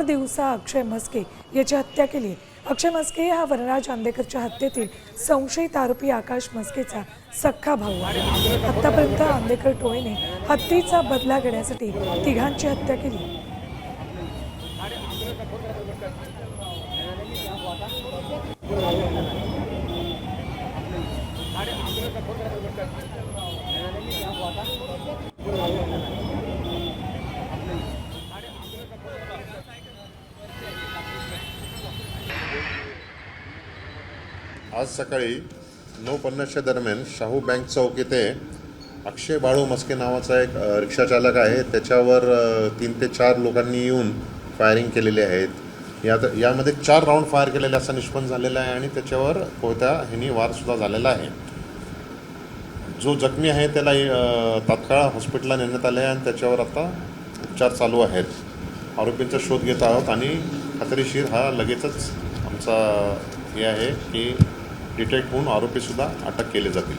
दिवसा अक्षय म्हस्के याची हत्या केली। अक्षय म्हस्के हा वनराज आंदेकरच्या हत्येतील संशयित आरोपी आकाश म्हस्केचा सख्खा भाऊ आहे। आतापर्यंत आंदेकर टोळीने हत्येचा बदला घेण्यासाठी तिघांची हत्या केली। आज सकाळी 9:50च्या दरम्यान शाहू बँक चौक येथे अक्षय बाळू म्हस्के नावाचा एक रिक्षाचालक आहे, त्याच्यावर 3 ते 4 लोकांनी येऊन फायरिंग केलेली आहेत। यामध्ये 4 राऊंड फायर केलेले असं निष्पन्न झालेलं आहे आणि त्याच्यावर कोयत्या ह्यांनी वारसुद्धा झालेला आहे। जो जखमी आहे त्याला तात्काळ हॉस्पिटलला नेण्यात आले आहे आणि त्याच्यावर आता उपचार चालू आहेत। आरोपींचा शोध घेत आहोत आणि खात्रीशीर हा लगेचच आमचा हे आहे की डिटेक्ट होऊन आरोपीसुद्धा अटक केले जातील।